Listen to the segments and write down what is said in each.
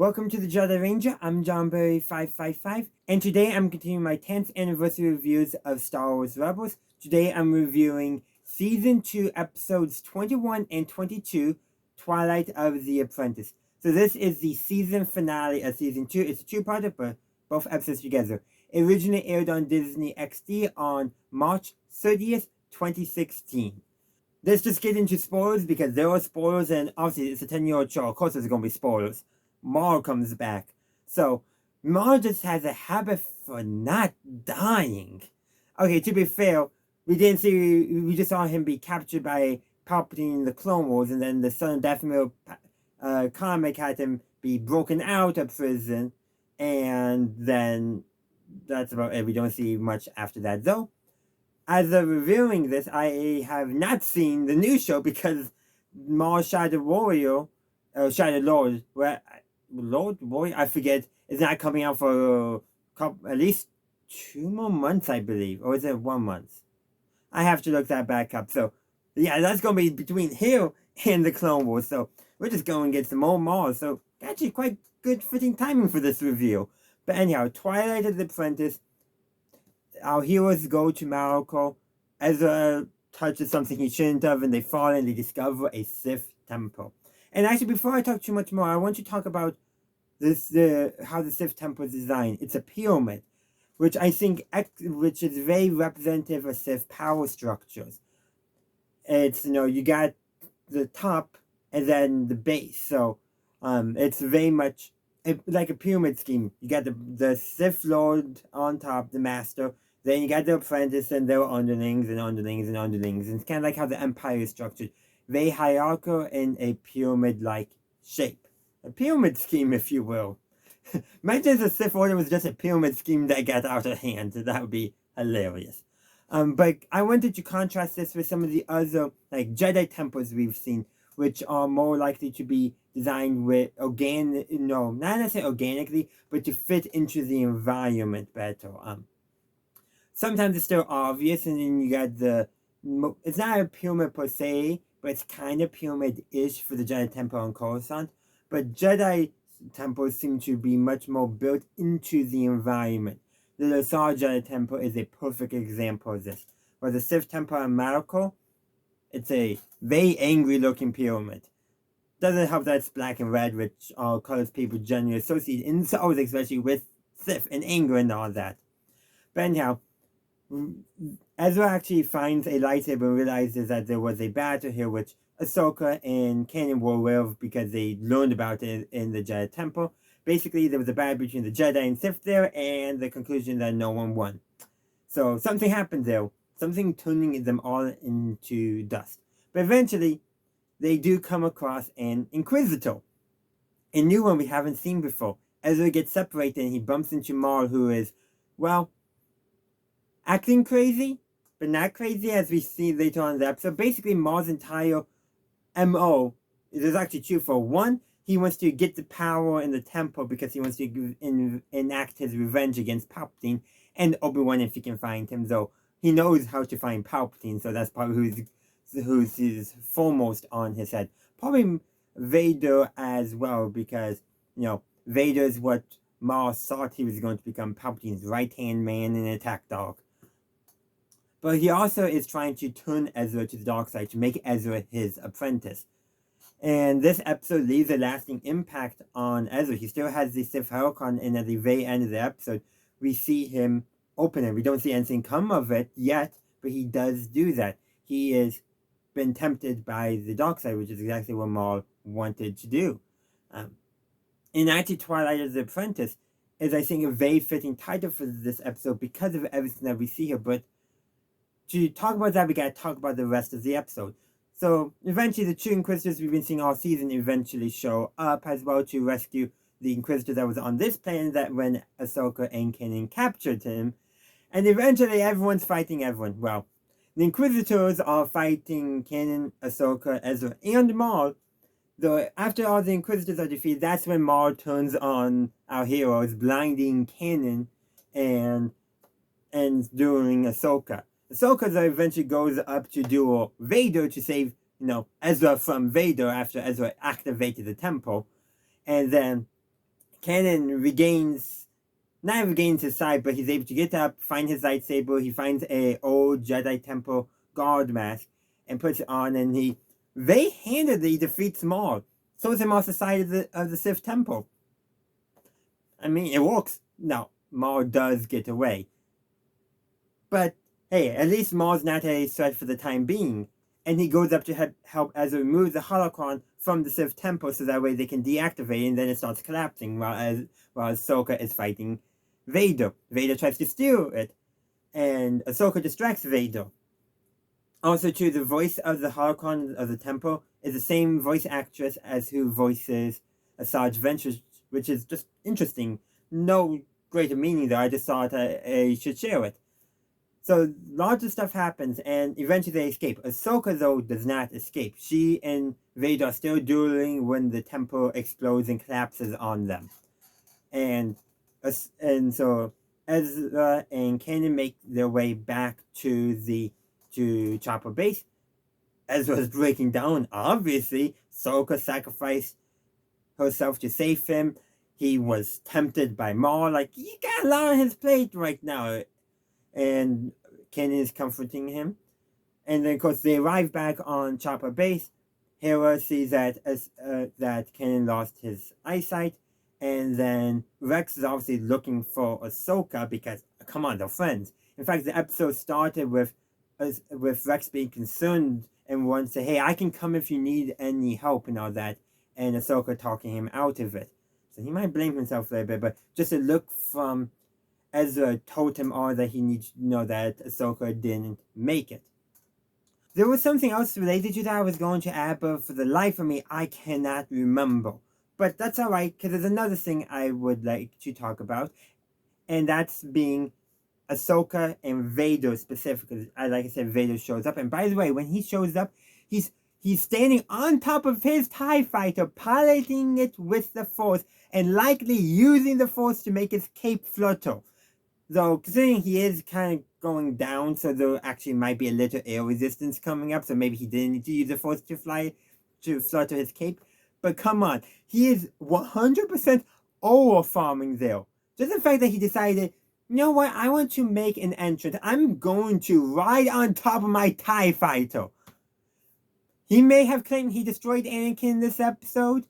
Welcome to the Jedi Ranger. I'm JohnBerry555, and today I'm continuing my 10th anniversary reviews of Star Wars Rebels. Today I'm reviewing Season 2, Episodes 21 and 22, Twilight of the Apprentice. So this is the season finale of Season 2. It's a two-parter, but both episodes together. It originally aired on DisneyXD on March 30th, 2016. Let's just get into spoilers because there are spoilers, and obviously it's a 10-year-old show. Of course there's going to be spoilers. Maul comes back. So, Maul just has a habit for not dying. Okay, to be fair, we just saw him be captured by Palpatine in the Clone Wars, and then the Son of Dathomir comic had him be broken out of prison, and then that's about it. We don't see much after that, though. As of reviewing this, I have not seen the new show because Maul Shadow Warrior, Shadow Lord, Warrior, I forget, is not coming out for at least 2 more months, I believe. Or is it 1 month? I have to look that back up. So, yeah, that's going to be between here and the Clone Wars. So, we're just going to get some more Maul. So, actually quite good fitting timing for this review. But anyhow, Twilight of the Apprentice. Our heroes go to Morocco. Ezra touches something he shouldn't have, and they fall and they discover a Sith temple. And actually, before I talk too much more, I want to talk about how the Sith temple is designed. It's a pyramid, which I think which is very representative of Sith power structures. It's, you got the top and then the base. So it's very much like a pyramid scheme. You got the Sith Lord on top, the Master. Then you got the Apprentice and their underlings and underlings and underlings. And it's kind of like how the Empire is structured. Very hierarchical in a pyramid-like shape. A pyramid scheme, if you will. Imagine if the Sith Order was just a pyramid scheme that got out of hand. That would be hilarious. But I wanted to contrast this with some of the other like Jedi temples we've seen, which are more likely to be designed with not necessarily organically, but to fit into the environment better. Sometimes it's still obvious, and then you got it's not a pyramid per se, but it's kind of pyramid-ish for the Jedi Temple on Coruscant. But Jedi temples seem to be much more built into the environment. The Lasar Jedi Temple is a perfect example of this. Where the Sith Temple on Morocco, it's a very angry-looking pyramid. Doesn't help that it's black and red, which are colors people generally associate in Star Wars, especially with Sith and anger and all that. But anyhow, Ezra actually finds a lightsaber and realizes that there was a battle here, which Ahsoka and Kanan were aware of because they learned about it in the Jedi Temple. Basically, there was a battle between the Jedi and Sith there, and the conclusion that no one won. So something happened there, something turning them all into dust. But eventually, they do come across an Inquisitor, a new one we haven't seen before. Ezra gets separated and he bumps into Maul, who is, well, acting crazy, but not crazy, as we see later on in the episode. Basically, Maul's entire MO is actually true. For one, he wants to get the power in the temple because he wants to enact his revenge against Palpatine and Obi-Wan if he can find him, though he knows how to find Palpatine, so that's probably who's foremost on his head. Probably Vader as well, because, Vader is what Maul thought he was going to become, Palpatine's right-hand man and attack dog. But he also is trying to turn Ezra to the dark side, to make Ezra his apprentice. And this episode leaves a lasting impact on Ezra. He still has the Sith Herocon, and at the very end of the episode, we see him open it. We don't see anything come of it yet, but he does do that. He has been tempted by the dark side, which is exactly what Maul wanted to do. And actually, Twilight of the Apprentice is, I think, a very fitting title for this episode because of everything that we see here. But to talk about that, we gotta talk about the rest of the episode. So, eventually, the 2 Inquisitors we've been seeing all season eventually show up as well to rescue the Inquisitor that was on this planet that when Ahsoka and Kanan captured him. And eventually, everyone's fighting everyone. Well, the Inquisitors are fighting Kanan, Ahsoka, Ezra, and Maul. Though after all the Inquisitors are defeated, that's when Maul turns on our heroes, blinding Kanan and doing Ahsoka. Ahsoka eventually goes up to duel Vader to save, Ezra from Vader after Ezra activated the temple. And then Kanan not regains his sight, but he's able to get up, find his lightsaber. He finds a old Jedi Temple guard mask and puts it on, and he very handedly defeats Maul, throws him off the side of the Sith Temple. I mean, it works. Now, Maul does get away. But, hey, at least Maul's not a threat for the time being. And he goes up to help Ezra remove the holocron from the Sith Temple so that way they can deactivate it, and then it starts collapsing while Ahsoka is fighting Vader. Vader tries to steal it, and Ahsoka distracts Vader. Also, too, the voice of the holocron of the temple is the same voice actress as who voices Asajj Ventress, which is just interesting. No greater meaning, though. I just thought I should share it. So, lots of stuff happens, and eventually they escape. Ahsoka, though, does not escape. She and Vader are still dueling when the temple explodes and collapses on them. And so Ezra and Kanan make their way back to Chopper Base. Ezra's breaking down, obviously. Ahsoka sacrificed herself to save him. He was tempted by Maul, like, you got a lot on his plate right now. And Kanan is comforting him. And then, of course, they arrive back on Chopper Base. Hera sees that Kanan lost his eyesight. And then Rex is obviously looking for Ahsoka because, come on, they're friends. In fact, the episode started with Rex being concerned and wants to say, hey, I can come if you need any help and all that. And Ahsoka talking him out of it. So he might blame himself a little bit, but just a look from Ezra told him all that he needs to know that Ahsoka didn't make it. There was something else related to that I was going to add, but for the life of me, I cannot remember. But that's alright, because there's another thing I would like to talk about, and that's being Ahsoka and Vader specifically. Like I said, Vader shows up, and by the way, when he shows up, he's standing on top of his TIE fighter, piloting it with the Force, and likely using the Force to make his cape flutter. Though, considering he is kind of going down, so there actually might be a little air resistance coming up, so maybe he didn't need to use the Force to flutter his cape. But come on, he is 100% over-farming there. Just the fact that he decided, you know what, I want to make an entrance. I'm going to ride on top of my TIE fighter. He may have claimed he destroyed Anakin in this episode,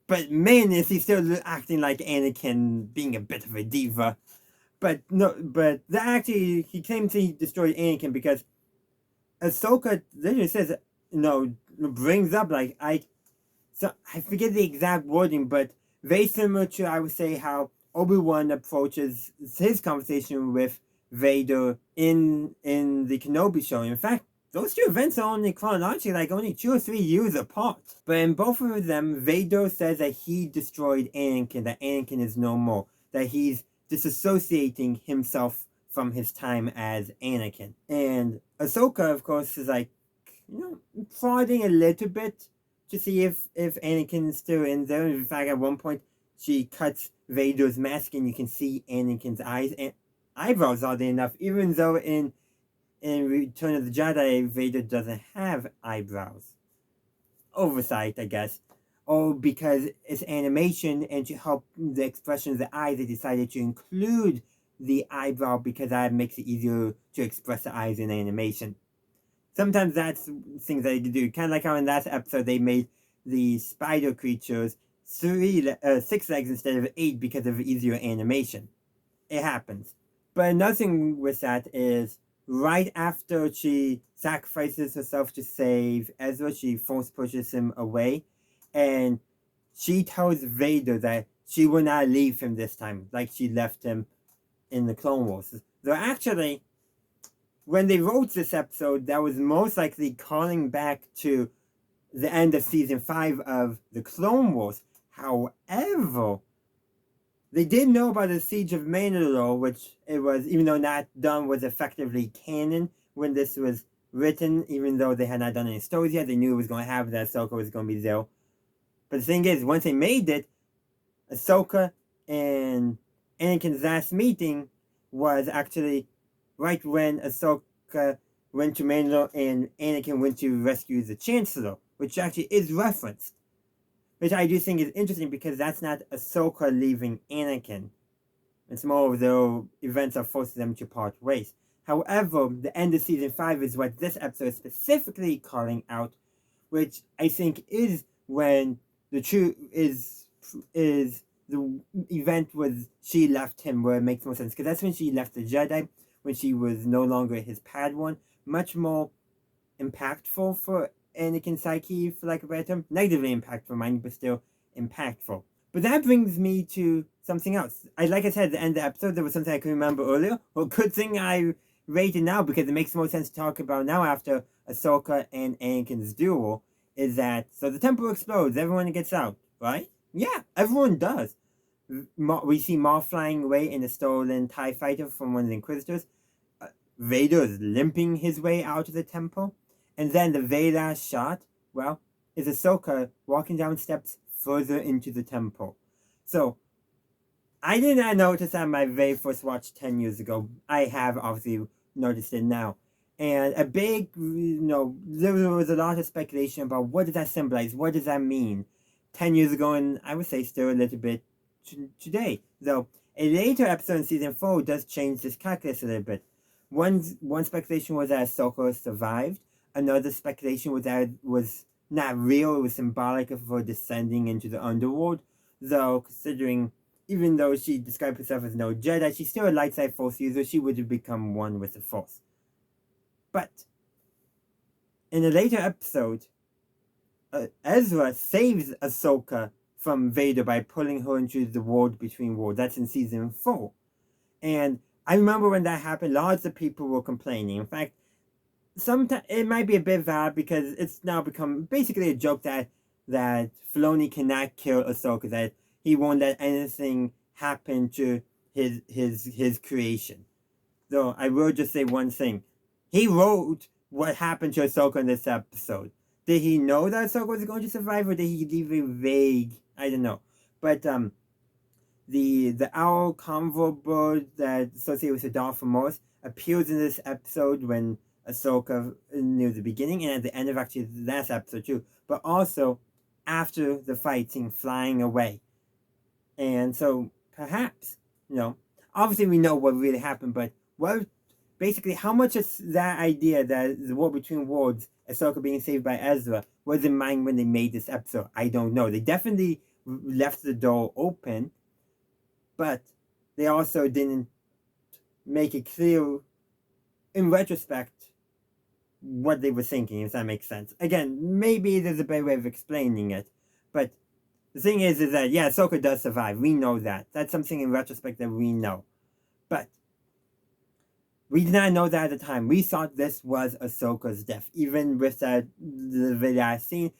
but man, is he still acting like Anakin, being a bit of a diva. But no, but actually, he claims he destroyed Anakin because Ahsoka literally says, brings up, like, I forget the exact wording, but very similar to, I would say, how Obi-Wan approaches his conversation with Vader in the Kenobi show. In fact, those two events are only chronologically like only 2 or 3 years apart. But in both of them, Vader says that he destroyed Anakin, that Anakin is no more, that he's disassociating himself from his time as Anakin. And Ahsoka, of course, is like, prodding a little bit to see if Anakin is still in there. In fact, at one point, she cuts Vader's mask and you can see Anakin's eyes and eyebrows, oddly enough, even though in Return of the Jedi, Vader doesn't have eyebrows. Oversight, I guess. Or because it's animation and to help the expression of the eyes, they decided to include the eyebrow because that makes it easier to express the eyes in animation. Sometimes that's things that they do. Kind of like how in last episode they made the spider creatures 6 legs instead of 8 because of easier animation. It happens. But another thing with that is right after she sacrifices herself to save Ezra, she force pushes him away. And she tells Vader that she will not leave him this time, like she left him in the Clone Wars. Though actually, when they wrote this episode, that was most likely calling back to the end of Season 5 of the Clone Wars. However, they did know about the Siege of Mandalore, which it was, even though not done, was effectively canon when this was written, even though they had not done any stories yet. They knew it was going to happen, that Ahsoka was going to be there. But the thing is, once they made it, Ahsoka and Anakin's last meeting was actually right when Ahsoka went to Mandalore and Anakin went to rescue the Chancellor, which actually is referenced. which I do think is interesting because that's not Ahsoka leaving Anakin. It's more of the events that forces them to part ways. However, the end of season 5 is what this episode is specifically calling out, which I think is when the true is the event was she left him, where it makes more sense, because that's when she left the Jedi, when she was no longer his Padawan. Much more impactful for Anakin's psyche, for lack of a better term. Negatively impactful, mind, but still impactful. But that brings me to something else. Like I said at the end of the episode, there was something I couldn't remember earlier. Well, good thing I rated now, because it makes more sense to talk about now after Ahsoka and Anakin's duel, is that, so the temple explodes, everyone gets out, right? Yeah, everyone does. We see Maul flying away in a stolen TIE fighter from one of the Inquisitors. Vader is limping his way out of the temple. And then the very last shot, well, is Ahsoka walking down steps further into the temple. So, I did not notice that my very first watch 10 years ago. I have obviously noticed it now. And a big, there was a lot of speculation about what does that symbolize? What does that mean? 10 years ago, and I would say still a little bit today. Though, a later episode in season 4 does change this calculus a little bit. One speculation was that Ahsoka survived. Another speculation was that it was not real, it was symbolic of her descending into the underworld. Though, considering, even though she described herself as no Jedi, she's still a light side Force user, she would have become one with the Force. But, in a later episode, Ezra saves Ahsoka from Vader by pulling her into the world between worlds. That's in season 4. And I remember when that happened, lots of people were complaining. In fact, sometimes it might be a bit valid, because it's now become basically a joke that Filoni cannot kill Ahsoka, that he won't let anything happen to his creation. Though I will just say one thing. He wrote what happened to Ahsoka in this episode. Did he know that Ahsoka was going to survive, or did he leave it vague? I don't know. But the owl convo bird that associated with the Darth Morse appears in this episode when Ahsoka near the beginning and at the end of actually the last episode too, but also after the fight scene, flying away. And so perhaps, obviously we know what really happened, but basically how much of that idea that the war between worlds, Ahsoka being saved by Ezra, was in mind when they made this episode? I don't know. They definitely left the door open, but they also didn't make it clear in retrospect what they were thinking, if that makes sense. Again, maybe there's a better way of explaining it, but the thing is that, yeah, Ahsoka does survive. We know that. That's something in retrospect that we know. But we did not know that at the time. We thought this was Ahsoka's death. Even with the last scene,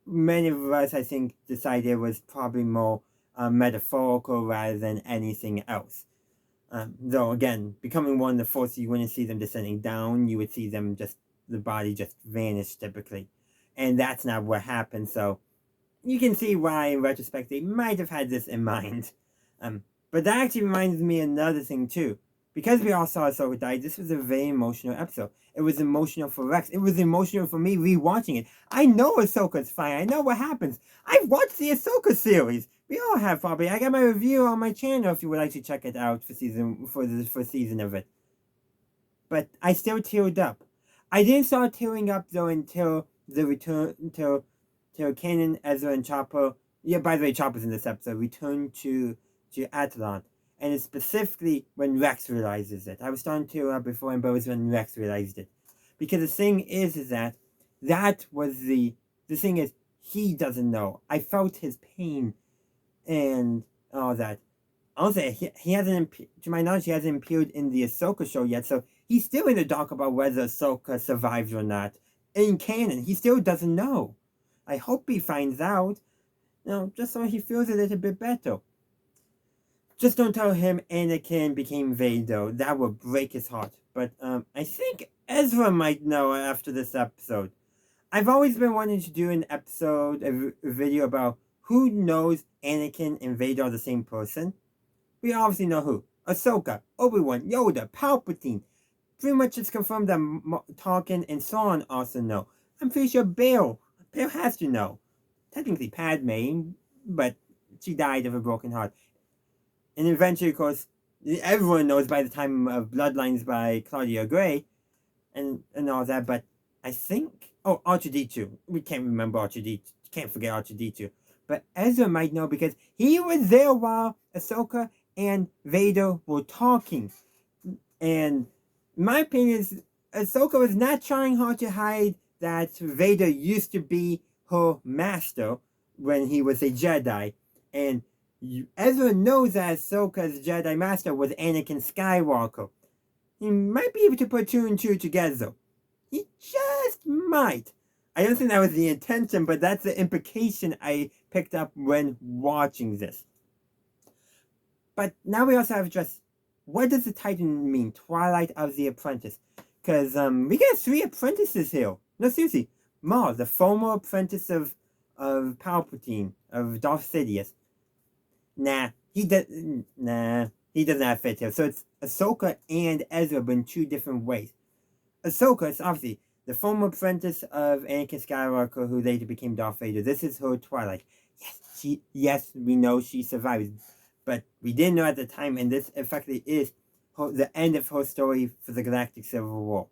many of us, I think, decided it was probably more metaphorical rather than anything else. Though, again, becoming one of the Force, you wouldn't see them descending down. You would see them the body just vanish typically. And that's not what happened. So you can see why, in retrospect, they might have had this in mind. But that actually reminds me of another thing, too. Because we all saw Ahsoka die, this was a very emotional episode. It was emotional for Rex. It was emotional for me rewatching it. I know Ahsoka's fine. I know what happens. I've watched the Ahsoka series. We all have, probably. I got my review on my channel if you would like to check it out for the first season of it. But I still teared up. I didn't start tearing up though until the return, until Kanan, Ezra, and Chopper. Yeah, by the way, Chopper's in this episode. Return to Attilan. And it's specifically when Rex realizes it. I was starting to tear up before, but it was when Rex realized it. Because the thing is that was the thing is, he doesn't know. I felt his pain and all that. Also, he hasn't, to my knowledge, he hasn't appeared in the Ahsoka show yet, so he's still in the dark about whether Ahsoka survives or not. In canon, he still doesn't know. I hope he finds out, just so he feels a little bit better. Just don't tell him Anakin became Vader. That would break his heart. But I think Ezra might know after this episode. I've always been wanting to do an episode, a video about who knows Anakin and Vader are the same person. We obviously know who. Ahsoka, Obi-Wan, Yoda, Palpatine. Pretty much it's confirmed that Tarkin and Sawn also know. I'm pretty sure Bail has to know. technically Padme, but she died of a broken heart. And eventually, of course, everyone knows by the time of Bloodlines by Claudia Gray and all that, but I think, oh, R2-D2. We can't remember R2-D2. Can't forget R2-D2. But Ezra might know because he was there while Ahsoka and Vader were talking. And my opinion is Ahsoka was not trying hard to hide that Vader used to be her master when he was a Jedi. And Ezra knows that Ahsoka's Jedi master was Anakin Skywalker. He might be able to put two and two together. He just might. I don't think that was the intention, but that's the implication I picked up when watching this. But now we also have addressed, what does the title mean? Twilight of the Apprentice. Because we got 3 apprentices here. No, seriously. Maul, the former apprentice of Palpatine, of Darth Sidious. He doesn't have fit here. So it's Ahsoka and Ezra, but in 2 different ways. Ahsoka is obviously the former apprentice of Anakin Skywalker, who later became Darth Vader. This is her Twilight. Yes, we know she survived, but we didn't know at the time, and this effectively is the end of her story for the Galactic Civil War.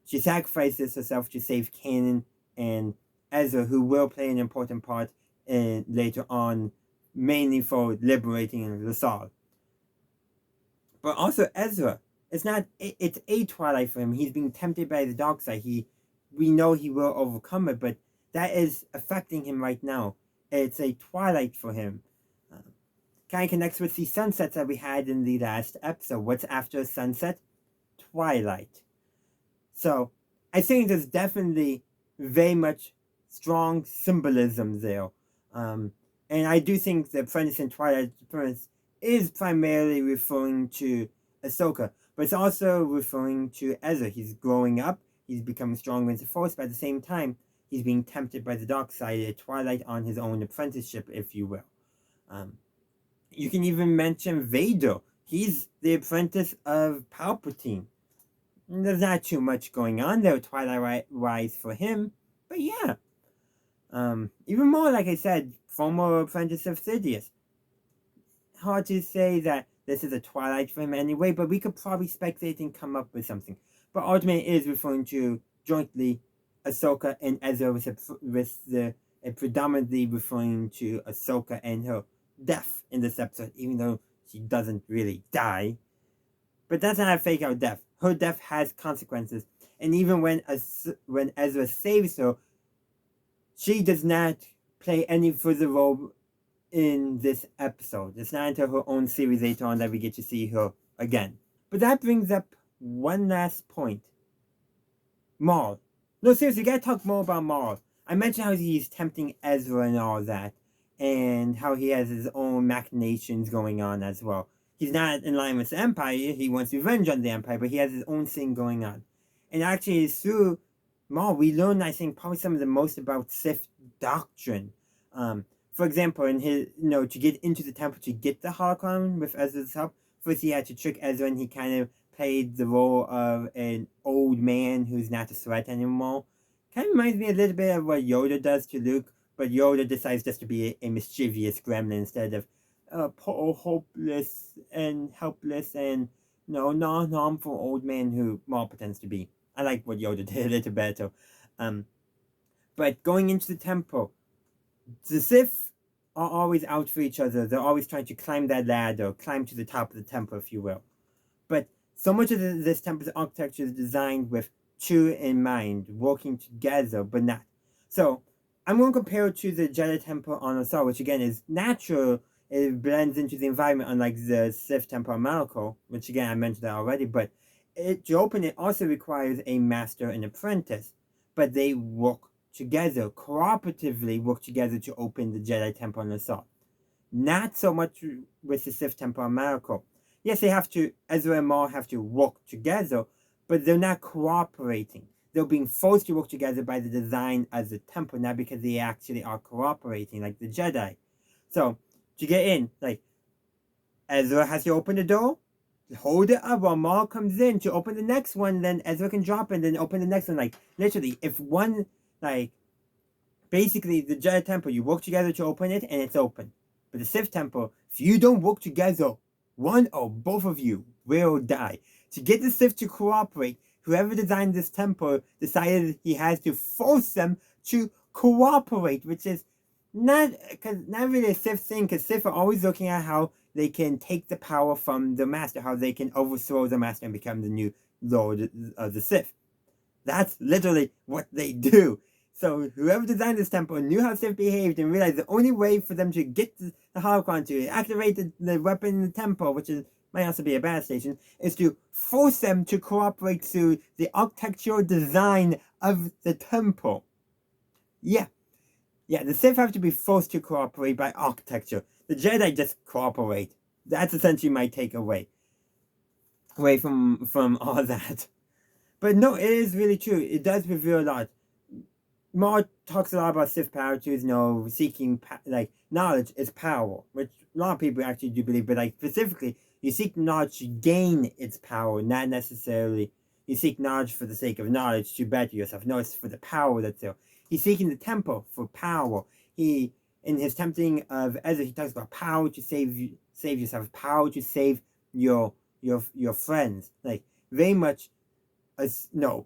She sacrifices herself to save Kanan and Ezra, who will play an important part later on, mainly for liberating Lasal. But also Ezra, it's a Twilight for him. He's being tempted by the dark side. We know he will overcome it, but that is affecting him right now. It's a Twilight for him. Kind of connects with the sunsets that we had in the last episode. What's after sunset? Twilight. So, I think there's definitely very much strong symbolism there. And I do think the Apprentice and Twilight Apprentice is primarily referring to Ahsoka, but it's also referring to Ezra. He's growing up, he's becoming stronger in the Force, but at the same time, he's being tempted by the dark side, a Twilight on his own apprenticeship, if you will. You can even mention Vader. He's the apprentice of Palpatine. There's not too much going on there Twilight-wise for him, but yeah. Even more, like I said, former apprentice of Sidious. Hard to say that this is a Twilight for him anyway, but we could probably speculate and come up with something. But ultimately, it is referring to jointly Ahsoka and Ezra, predominantly referring to Ahsoka and her death in this episode, even though she doesn't really die. But that's not a fake out death. Her death has consequences, and even when Ezra saves her, she does not play any further role in this episode. It's not until her own series later on that we get to see her again. But that brings up one last point. Maul. No, seriously, you gotta talk more about Maul. I mentioned how he's tempting Ezra and all that, and how he has his own machinations going on as well. He's not in line with the Empire, he wants revenge on the Empire, but he has his own thing going on. And actually, through Maul, we learn, I think, probably some of the most about Sith doctrine. For example, in his, to get into the temple, to get the holocron with Ezra's help, first he had to trick Ezra, and he kind of played the role of an old man who's not a threat anymore. Kind of reminds me a little bit of what Yoda does to Luke, but Yoda decides just to be a mischievous gremlin instead of poor, hopeless, and helpless, and non-harmful old man who Maul pretends to be. I like what Yoda did a little better. But going into the temple, the Sith are always out for each other. They're always trying to climb that ladder, climb to the top of the temple, if you will. But so much of this temple's architecture is designed with 2 in mind, working together, but not. So, I'm going to compare it to the Jedi Temple on Lasal, which again is natural. It blends into the environment, unlike the Sith Temple on Malachor, which again I mentioned that already. But to open it also requires a master and apprentice, but they work together, cooperatively work together to open the Jedi Temple on Lasal. Not so much with the Sith Temple on Malachor. Yes, Ezra and Maul have to work together, but they're not cooperating. They're being forced to work together by the design of the temple, not because they actually are cooperating, like the Jedi. So, to get in, Ezra has to open the door, hold it up while Maul comes in to open the next one, then Ezra can drop it and then open the next one. Literally, if one, Basically, the Jedi Temple, you work together to open it, and it's open. But the Sith Temple, if you don't work together, one or both of you will die. To get the Sith to cooperate, whoever designed this temple decided he has to force them to cooperate, which is not really a Sith thing, because Sith are always looking at how they can take the power from the Master, how they can overthrow the Master and become the new Lord of the Sith. That's literally what they do. So whoever designed this temple knew how Sith behaved and realized the only way for them to get the holocron to activate the weapon in the temple, which might also be a bad station, is to force them to cooperate through the architectural design of the temple. Yeah, the Sith have to be forced to cooperate by architecture. The Jedi just cooperate. That's essentially my takeaway from all that. But no, it is really true. It does reveal a lot. Maul talks a lot about Sith power too, seeking, knowledge is power, which a lot of people actually do believe, but, specifically, you seek knowledge to gain its power, not necessarily you seek knowledge for the sake of knowledge to better yourself. No, it's for the power that's there. He's seeking the temple for power. In his tempting of Ezra, he talks about power to save yourself, power to save your friends. Very much,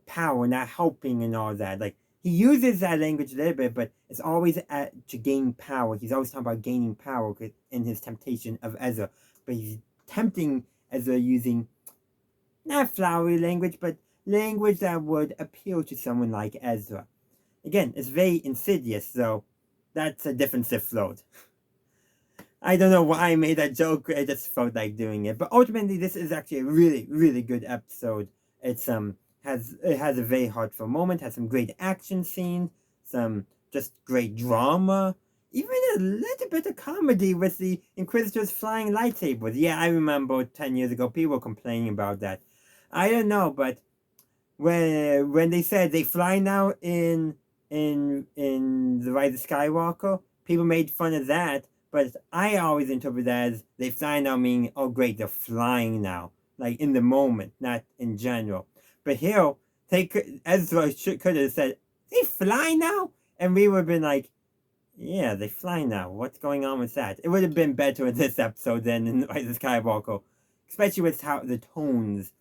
power, not helping and all that. He uses that language a little bit, but it's always to gain power. He's always talking about gaining power in his temptation of Ezra. But he's tempting Ezra using not flowery language, but language that would appeal to someone like Ezra. Again, it's very insidious, so that's a different Sith Lord. I don't know why I made that joke, I just felt like doing it. But ultimately, this is actually a really, really good episode. It has a very heartfelt moment, has some great action scenes, some just great drama, even a little bit of comedy with the Inquisitors flying lightsabers. Yeah, I remember 10 years ago people were complaining about that. I don't know, but when they said they fly now in The Rise of Skywalker, people made fun of that, but I always interpret that as they fly now meaning, oh great, they're flying now. In the moment, not in general. But here, Ezra could have said, they fly now? And we would have been like, yeah, they fly now. What's going on with that? It would have been better in this episode than in Rise of Skywalker. Especially with how the tones.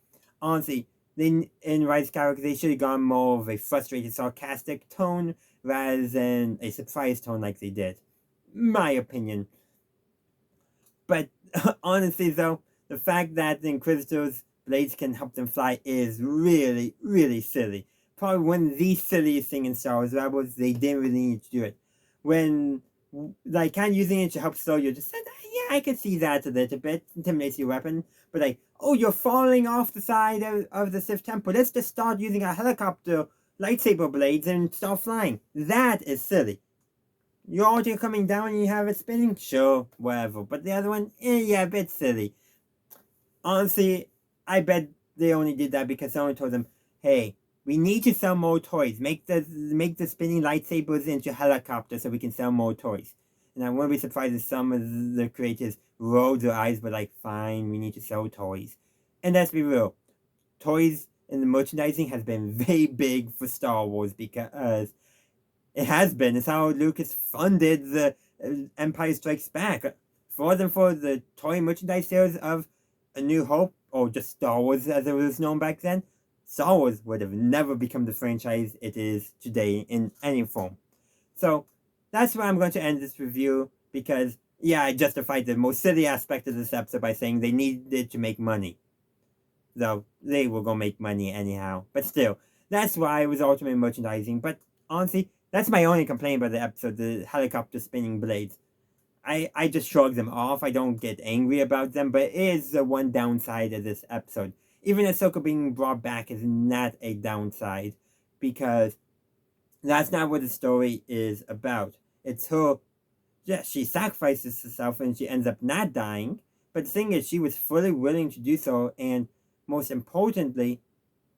Honestly, in Rise of Skywalker, they should have gone more of a frustrated, sarcastic tone rather than a surprised tone like they did. My opinion. But honestly, though, the fact that the Inquisitors' blades can help them fly is really, really silly. Probably one of the silliest things in Star Wars Rebels. They didn't really need to do it. When, kind of using it to help slow you, just said, yeah, I could see that a little bit. Intimidates your weapon. But you're falling off the side of the Sith Temple. Let's just start using our helicopter lightsaber blades and start flying. That is silly. You're already coming down and you have it spinning? Sure, whatever. But the other one, yeah, a bit silly. Honestly, I bet they only did that because someone told them, hey, we need to sell more toys. Make the spinning lightsabers into helicopters so we can sell more toys. And I wouldn't be surprised if some of the creators rolled their eyes, but fine, we need to sell toys. And let's be real, toys and the merchandising has been very big for Star Wars because it has been. It's how Lucas funded the Empire Strikes Back. For the toy merchandise sales of A New Hope, or just Star Wars as it was known back then, Star Wars would have never become the franchise it is today in any form. So that's where I'm going to end this review because, yeah, I justified the most silly aspect of this episode by saying they needed to make money. Though they were going to make money anyhow. But still, that's why it was ultimate merchandising. But honestly, that's my only complaint about the episode, the helicopter spinning blades. I just shrug them off. I don't get angry about them, but it is the one downside of this episode. Even Ahsoka being brought back is not a downside, because that's not what the story is about. It's her, yeah, she sacrifices herself and she ends up not dying, but the thing is, she was fully willing to do so, and most importantly,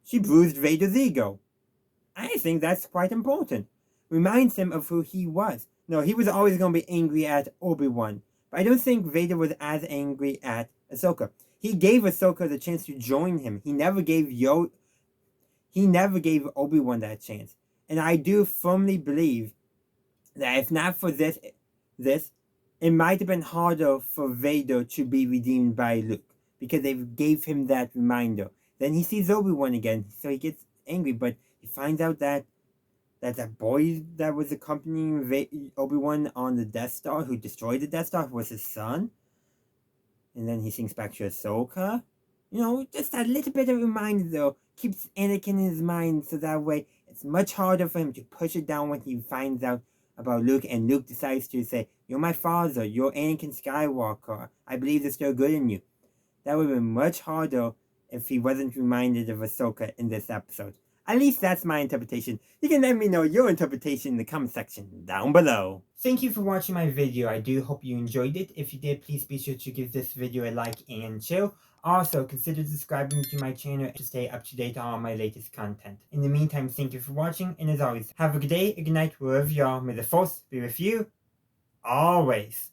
she bruised Vader's ego. I think that's quite important. Reminds him of who he was. No, he was always going to be angry at Obi-Wan, but I don't think Vader was as angry at Ahsoka. He gave Ahsoka the chance to join him. He never gave Obi-Wan that chance. And I do firmly believe that if not for this, it might have been harder for Vader to be redeemed by Luke because they gave him that reminder. Then he sees Obi-Wan again, so he gets angry, but he finds out that that boy that was accompanying Obi-Wan on the Death Star, who destroyed the Death Star, was his son. And then he thinks back to Ahsoka. You know, just a little bit of reminder, though, keeps Anakin in his mind, so that way it's much harder for him to push it down when he finds out about Luke, and Luke decides to say, "You're my father, you're Anakin Skywalker, I believe there's still good in you." That would have been much harder if he wasn't reminded of Ahsoka in this episode. At least that's my interpretation. You can let me know your interpretation in the comment section down below. Thank you for watching my video. I do hope you enjoyed it. If you did, please be sure to give this video a like and share. Also, consider subscribing to my channel to stay up to date on all my latest content. In the meantime, thank you for watching, and as always, have a good day, a good night, wherever you are. May the Force be with you always.